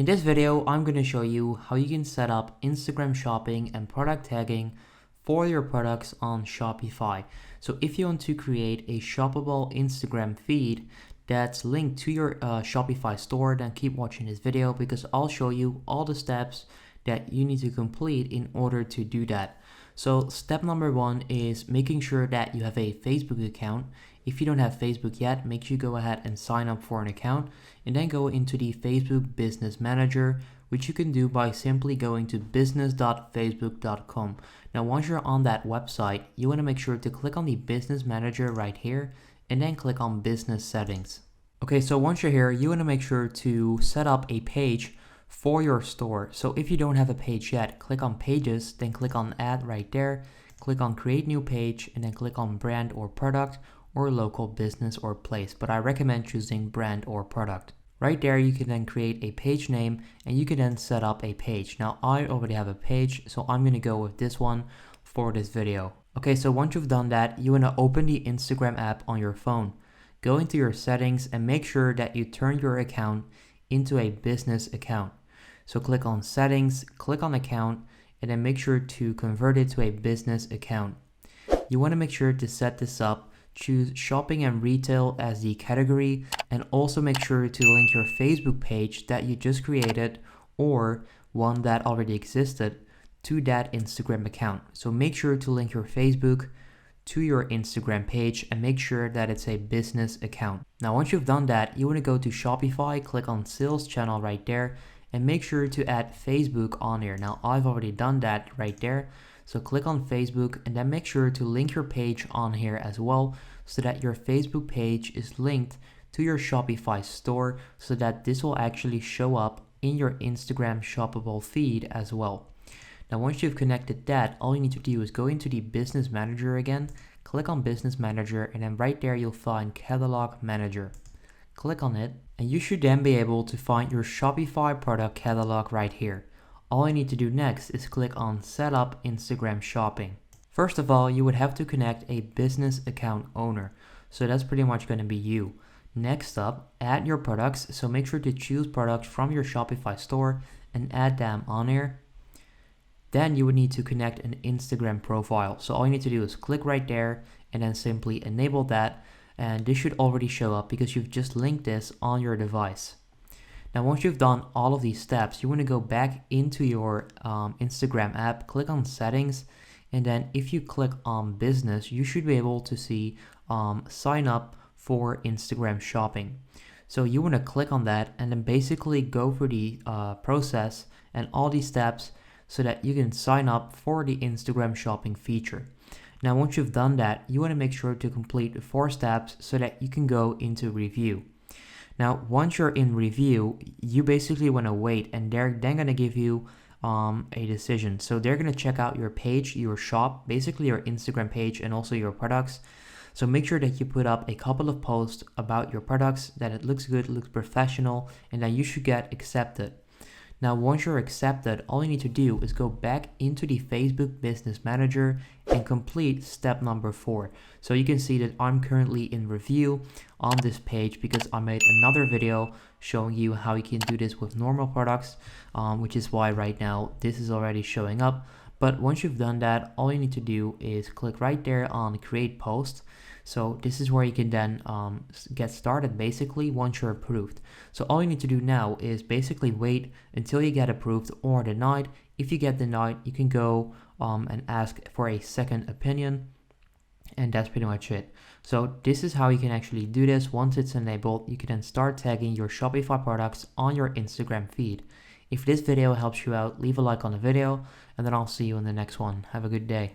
In this video, I'm going to show you how you can set up Instagram shopping and product tagging for your products on Shopify. So if you want to create a shoppable Instagram feed that's linked to your Shopify store, then keep watching this video because I'll show you all the steps that you need to complete in order to do that. So step number one is making sure that you have a Facebook account. If you don't have Facebook yet, make sure you go ahead and sign up for an account and then go into the Facebook Business Manager, which you can do by simply going to business.facebook.com. Now, once you're on that website, you want to make sure to click on the Business Manager right here and then click on Business Settings. Okay, so once you're here, you want to make sure to set up a page for your store. So if you don't have a page yet, click on Pages, then click on Add right there, click on Create New Page, and then click on Brand or Product or Local Business or Place. But I recommend choosing Brand or Product. Right there, you can then create a page name and you can then set up a page. Now, I already have a page, so I'm going to go with this one for this video. Okay, so once you've done that, you want to open the Instagram app on your phone. Go into your settings and make sure that you turn your account into a business account. So click on Settings, click on Account, and then make sure to convert it to a business account. You want to make sure to set this up. Choose Shopping and Retail as the category, and also make sure to link your Facebook page that you just created or one that already existed to that Instagram account. So make sure to link your Facebook to your Instagram page and make sure that it's a business account. Now, once you've done that, you want to go to Shopify, click on Sales Channel right there, and make sure to add Facebook on here. Now, I've already done that right there. So click on Facebook and then make sure to link your page on here as well so that your Facebook page is linked to your Shopify store so that this will actually show up in your Instagram shoppable feed as well. Now, once you've connected that, all you need to do is go into the Business Manager again, click on Business Manager, and then right there you'll find Catalog Manager. Click on it, and you should then be able to find your Shopify product catalog right here. All you need to do next is click on Set Up Instagram Shopping. First of all, you would have to connect a business account owner. So that's pretty much going to be you. Next up, add your products. So make sure to choose products from your Shopify store and add them on here. Then you would need to connect an Instagram profile. So all you need to do is click right there and then simply enable that. And this should already show up because you've just linked this on your device. Now, once you've done all of these steps, you want to go back into your Instagram app, click on Settings, and then if you click on Business, you should be able to see Sign Up for Instagram Shopping. So you want to click on that and then basically go through the process and all these steps so that you can sign up for the Instagram shopping feature. Now, once you've done that, you want to make sure to complete the 4 steps so that you can go into review. Now, once you're in review, you basically want to wait and they're then going to give you a decision. So they're going to check out your page, your shop, basically your Instagram page and also your products. So make sure that you put up a couple of posts about your products, that it looks good, looks professional, and that you should get accepted. Now, once you're accepted, all you need to do is go back into the Facebook Business Manager and complete step number 4. So you can see that I'm currently in review on this page because I made another video showing you how you can do this with normal products, which is why right now this is already showing up. But once you've done that, all you need to do is click right there on Create Post. So this is where you can then get started basically once you're approved. So all you need to do now is basically wait until you get approved or denied. If you get denied, you can go and ask for a second opinion. And that's pretty much it. So this is how you can actually do this. Once it's enabled, you can then start tagging your Shopify products on your Instagram feed. If this video helps you out, leave a like on the video, and then I'll see you in the next one. Have a good day.